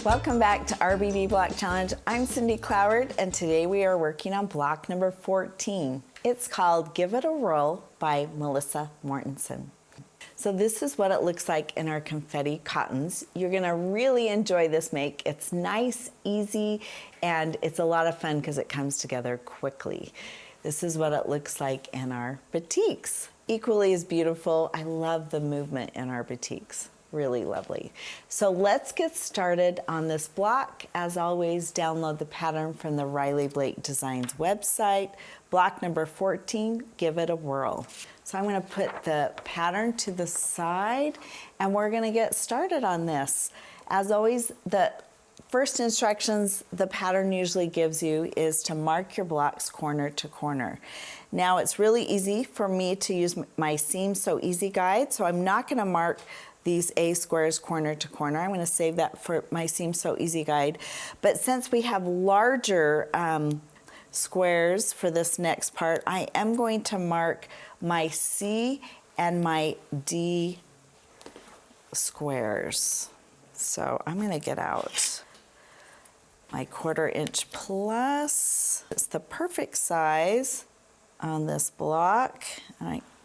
Welcome back to RBD Block Challenge. I'm Cindy Cloward, and today we are working on block number 14. It's called Give It a Whirl by Melissa Mortenson. So this is what it looks like in our confetti cottons. You're gonna really enjoy this make. It's nice, easy, and it's a lot of fun because it comes together quickly. This is what it looks like in our batiks. Equally as beautiful. I love the movement in our batiks. Really lovely. So let's get started on this block. As always, download the pattern from the Riley Blake Designs website. Block number 14, Give It a Whirl. So I'm gonna put the pattern to the side and we're gonna get started on this. As always, the first instructions the pattern usually gives you is to mark your blocks corner to corner. Now it's really easy for me to use my Seam So Easy guide, so I'm not gonna mark these A squares corner to corner. I'm gonna save that for my Seam So Easy guide. But since we have larger squares for this next part, I am going to mark my C and my D squares. So I'm gonna get out my 1/4 inch plus. It's the perfect size on this block.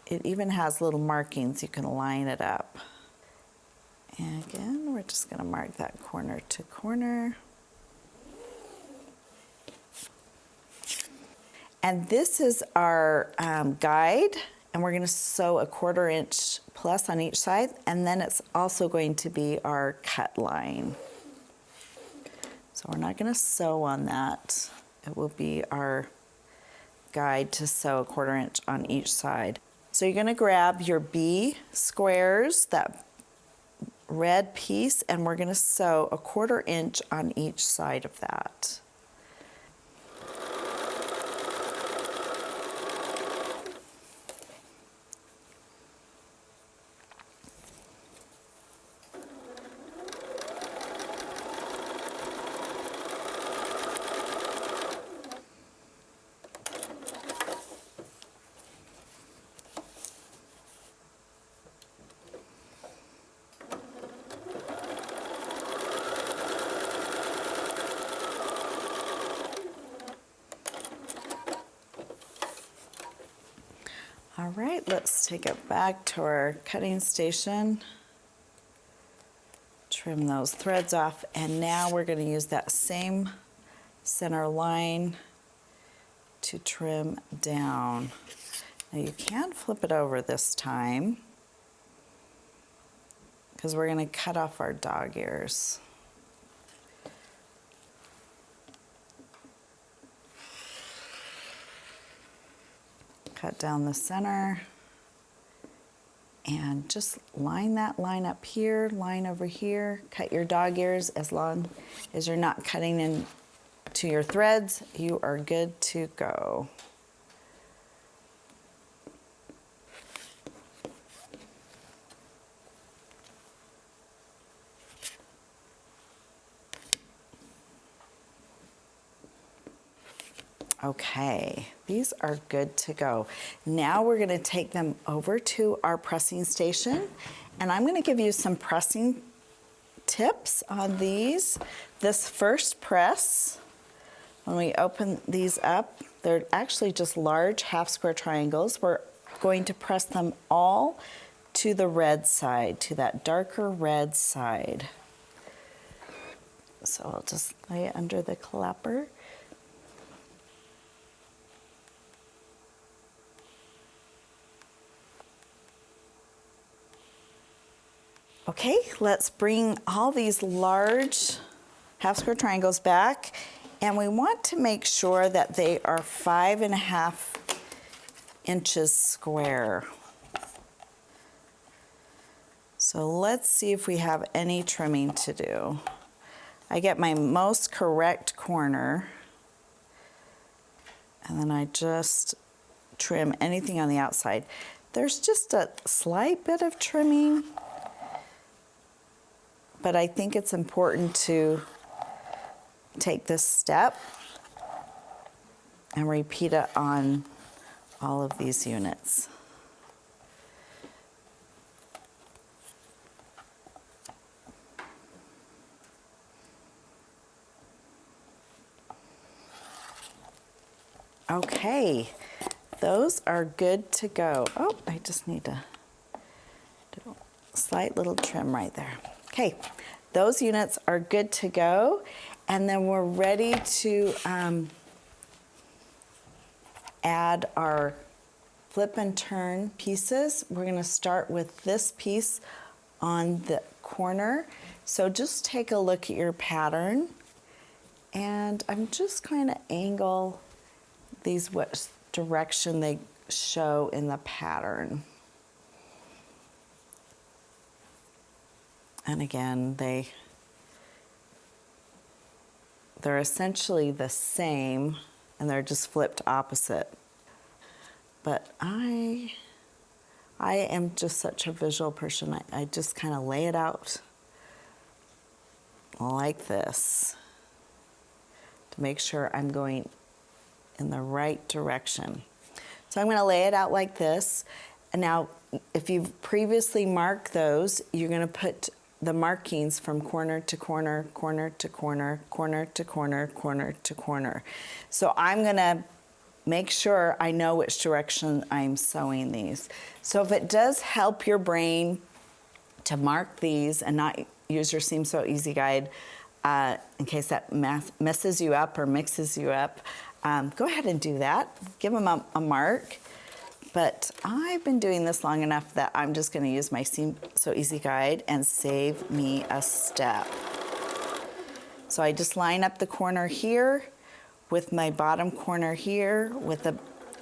It even has little markings, you can line it up. And again, we're just gonna mark that corner to corner. And this is our guide, and we're gonna sew a 1/4 inch plus on each side, and then it's also going to be our cut line. So we're not gonna sew on that. It will be our guide to sew a 1/4 inch on each side. So you're gonna grab your B squares, that red piece, and we're gonna sew a 1/4 inch on each side of that. All right, let's take it back to our cutting station. Trim those threads off, and now we're going to use that same center line to trim down. Now you can flip it over this time because we're going to cut off our dog ears. Cut down the center and just line that line up here, line over here. Cut your dog ears. As long as you're not cutting into your threads, you are good to go. Okay, these are good to go. Now we're gonna take them over to our pressing station, and I'm gonna give you some pressing tips on these. This first press, when we open these up, they're actually just large half square triangles. We're going to press them all to the red side, to that darker red side. So I'll just lay it under the clapper. Okay, let's bring all these large half square triangles back, and we want to make sure that they are 5.5 inches square. So let's see if we have any trimming to do. I get my most correct corner, and then I just trim anything on the outside. There's just a slight bit of trimming, but I think it's important to take this step and repeat it on all of these units. Okay, those are good to go. Oh, I just need to do a slight little trim right there. Okay, those units are good to go. And then we're ready to add our flip and turn pieces. We're going to start with this piece on the corner. So just take a look at your pattern, and I'm just going to angle these what direction they show in the pattern. And again, they're essentially the same, and they're just flipped opposite. But I am just such a visual person. I just kind of lay it out like this to make sure I'm going in the right direction. So I'm going to lay it out like this. And now, if you've previously marked those, you're going to put the markings from corner to corner, corner to corner, corner to corner, corner to corner. So I'm going to make sure I know which direction I'm sewing these. So if it does help your brain to mark these and not use your Seam So Easy guide, in case that messes you up or mixes you up, go ahead and do that. Give them a mark. But I've been doing this long enough that I'm just going to use my Seam So Easy guide and save me a step. So I just line up the corner here with my bottom corner here with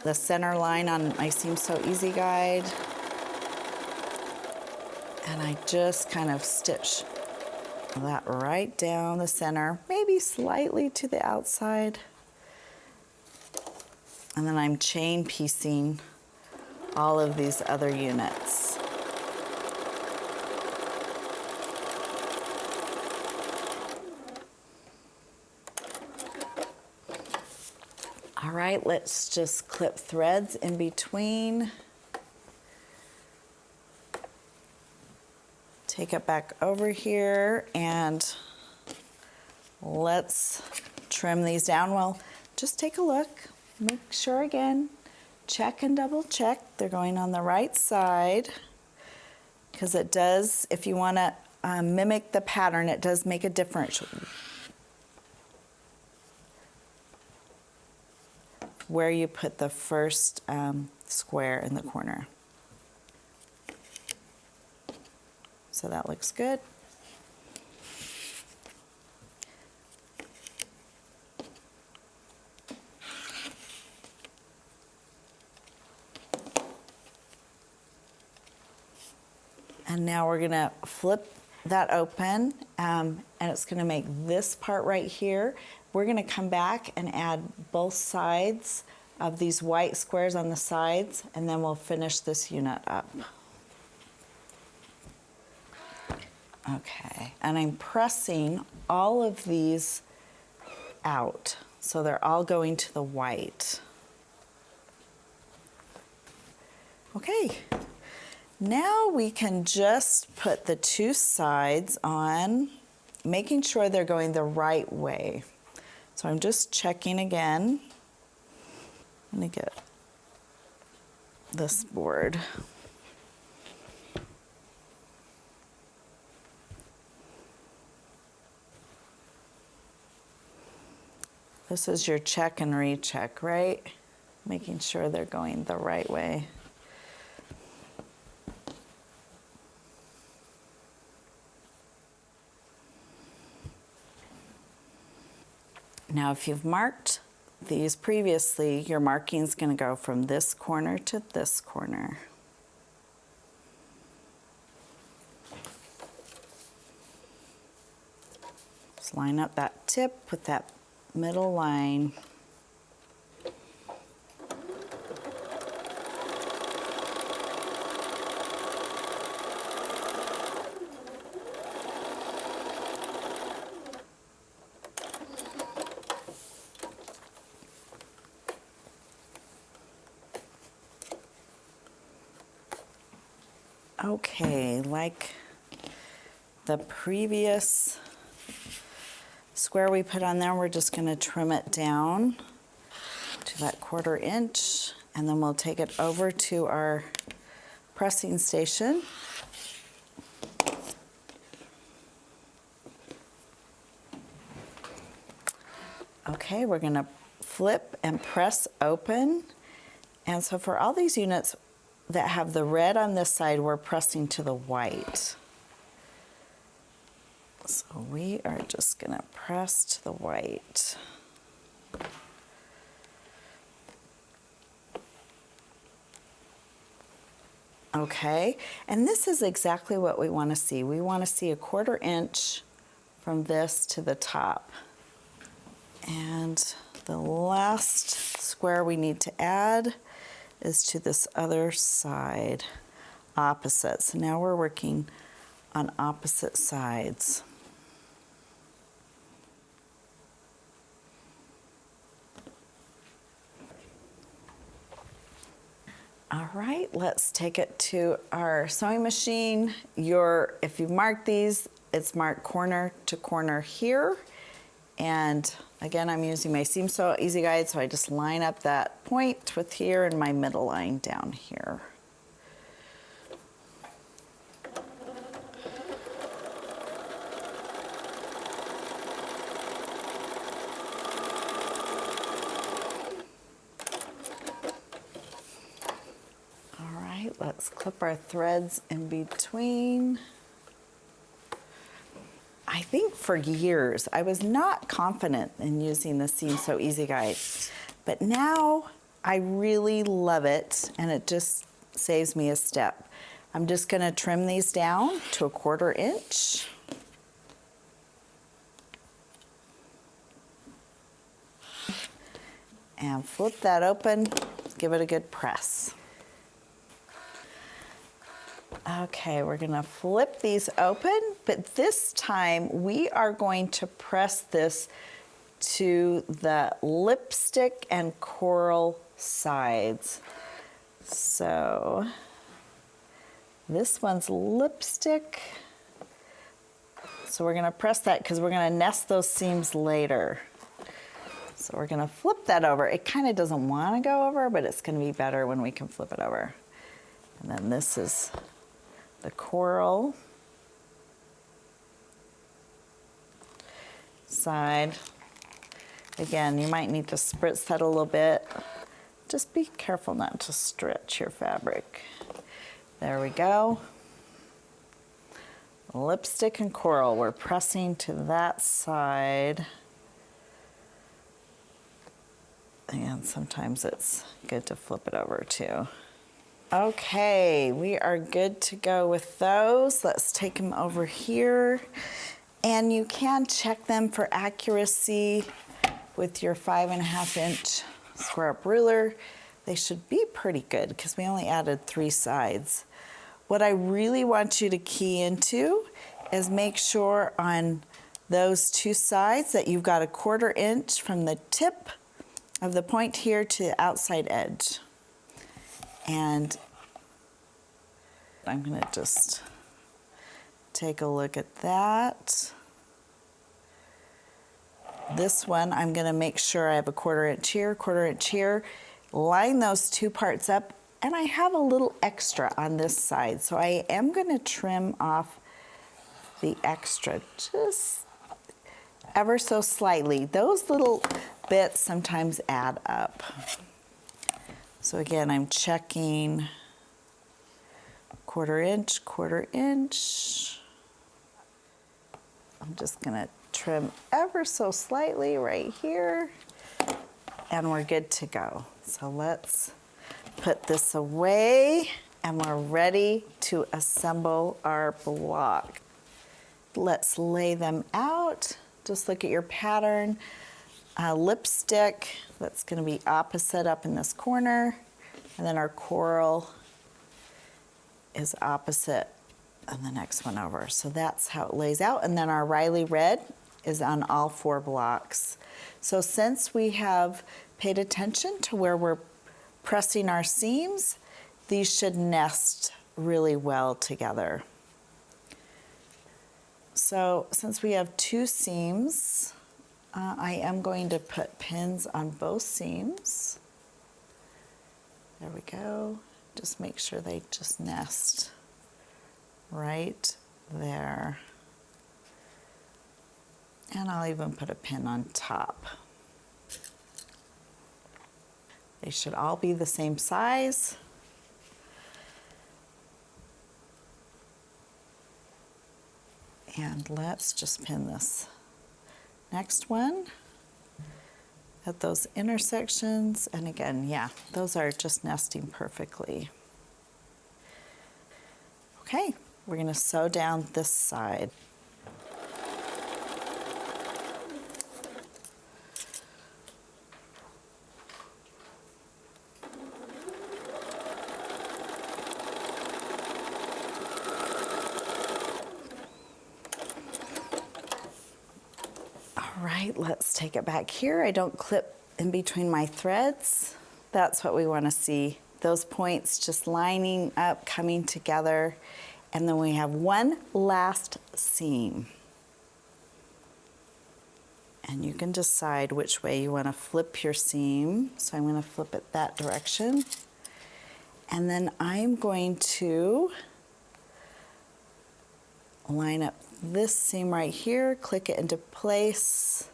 the center line on my Seam So Easy guide. And I just kind of stitch that right down the center, maybe slightly to the outside. And then I'm chain piecing all of these other units. All right, let's just clip threads in between. Take it back over here and let's trim these down. Well, just take a look, make sure again, check and double check they're going on the right side, because it does, if you want to mimic the pattern, it does make a difference where you put the first square in the corner. So that looks good. And now we're gonna flip that open, and it's gonna make this part right here. We're gonna come back and add both sides of these white squares on the sides, and then we'll finish this unit up. Okay, and I'm pressing all of these out, so they're all going to the white. Okay. Now we can just put the two sides on, making sure they're going the right way. So I'm just checking again. Let me get this board. This is your check and recheck, right? Making sure they're going the right way. Now, if you've marked these previously, your marking is going to go from this corner to this corner. Just line up that tip with that middle line. Okay, like the previous square we put on there, we're just going to trim it down to that 1/4 inch, and then we'll take it over to our pressing station. Okay, we're gonna flip and press open. And so for all these units that have the red on this side, we're pressing to the white. So we are just gonna press to the white. Okay, and this is exactly what we want to see. We want to see a 1/4 inch from this to the top. And the last square we need to add is to this other side, opposite. So now we're working on opposite sides. All right, let's take it to our sewing machine. If you've marked these, it's marked corner to corner here. And again, I'm using my Seam Sew Easy Guide, so I just line up that point with here and my middle line down here. Let's clip our threads in between. I think for years I was not confident in using the Seam Sew Easy Guide, but now I really love it, and it just saves me a step. I'm just going to trim these down to a 1/4 inch. And flip that open, give it a good press. Okay, we're gonna flip these open, but this time we are going to press this to the lipstick and coral sides. So this one's lipstick. So we're gonna press that because we're gonna nest those seams later. So we're gonna flip that over. It kind of doesn't wanna go over, but it's gonna be better when we can flip it over. And then this is the coral side. Again, you might need to spritz that a little bit. Just be careful not to stretch your fabric. There we go. Lipstick and coral, we're pressing to that side. And sometimes it's good to flip it over too. Okay, we are good to go with those. Let's take them over here. And you can check them for accuracy with your 5.5 inch square up ruler. They should be pretty good because we only added 3 sides. What I really want you to key into is make sure on those 2 sides that you've got a 1/4 inch from the tip of the point here to the outside edge. And I'm gonna just take a look at that. This one, I'm gonna make sure I have a 1/4 inch here, 1/4 inch here, line those 2 parts up, and I have a little extra on this side. So I am gonna trim off the extra, just ever so slightly. Those little bits sometimes add up. So again, I'm checking 1/4 inch, 1/4 inch. I'm just gonna trim ever so slightly right here, and we're good to go. So let's put this away, and we're ready to assemble our block. Let's lay them out. Just look at your pattern. Lipstick, that's gonna be opposite up in this corner, and then our coral is opposite on the next one over. So that's how it lays out. And then our Riley red is on all 4 blocks. So since we have paid attention to where we're pressing our seams, these should nest really well together. So since we have 2 seams, I am going to put pins on both seams. There we go. Just make sure they just nest right there. And I'll even put a pin on top. They should all be the same size. And let's just pin this next one at those intersections. And again, yeah, those are just nesting perfectly. Okay, we're gonna sew down this side. All right, let's take it back here. I don't clip in between my threads. That's what we want to see. Those points just lining up, coming together. And then we have one last seam. And you can decide which way you want to flip your seam. So I'm going to flip it that direction. And then I'm going to line up this seam right here, click it into place,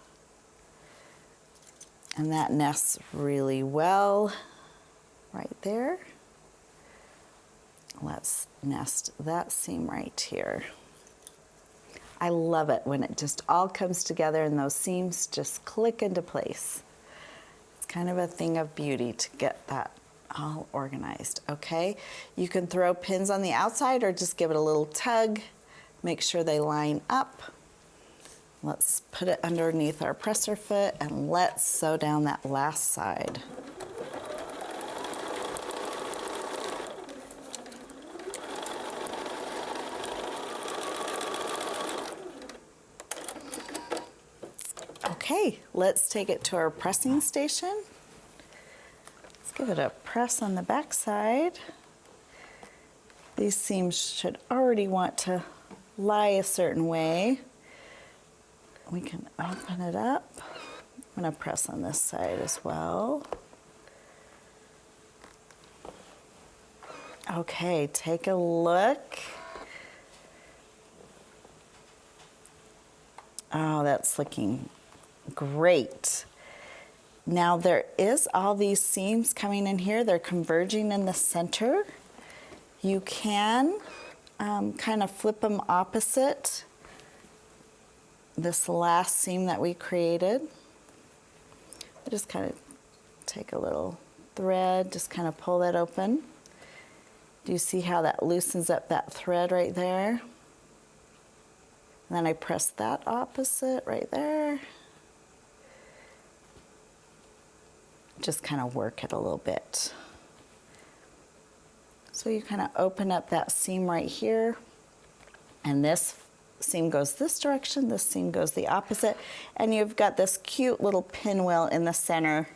and that nests really well right there. Let's nest that seam right here. I love it when it just all comes together and those seams just click into place. It's kind of a thing of beauty to get that all organized, okay? You can throw pins on the outside or just give it a little tug. Make sure they line up. Let's put it underneath our presser foot and let's sew down that last side. Okay, let's take it to our pressing station. Let's give it a press on the back side. These seams should already want to lie a certain way. We can open it up. I'm going to press on this side as well. Okay, take a look. Oh, that's looking great. Now there is all these seams coming in here. They're converging in the center. You can kind of flip them opposite this last seam that we created. I just kind of take a little thread, just kind of pull that open. Do you see how that loosens up that thread right there? And then I press that opposite right there. Just kind of work it a little bit. So you kind of open up that seam right here, and this seam goes this direction, this seam goes the opposite, and you've got this cute little pinwheel in the center.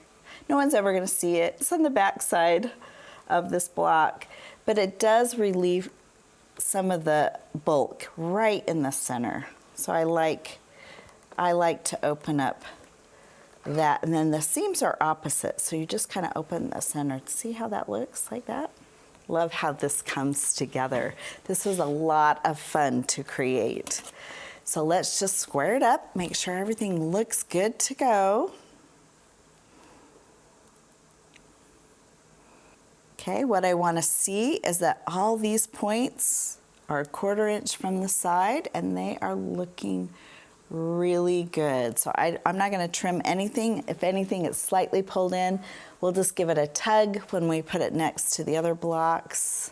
No one's ever going to see it. It's on the back side of this block, but it does relieve some of the bulk right in the center. So I like to open up that, and then the seams are opposite, so you just kind of open the center. See how that looks like that? Love how this comes together. This was a lot of fun to create. So let's just square it up, make sure everything looks good to go. Okay, what I want to see is that all these points are 1/4 inch from the side and they are looking really good. So I'm not going to trim anything. If anything, it's slightly pulled in. We'll just give it a tug when we put it next to the other blocks.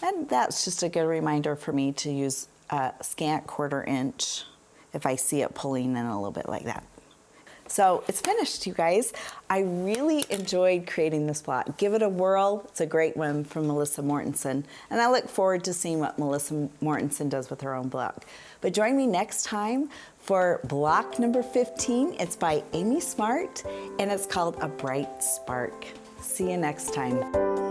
And that's just a good reminder for me to use a scant 1/4 inch if I see it pulling in a little bit like that. So it's finished, you guys. I really enjoyed creating this block. Give it a whirl. It's a great one from Melissa Mortenson. And I look forward to seeing what Melissa Mortenson does with her own block. But join me next time for block number 15. It's by Amy Smart, and it's called A Bright Spark. See you next time.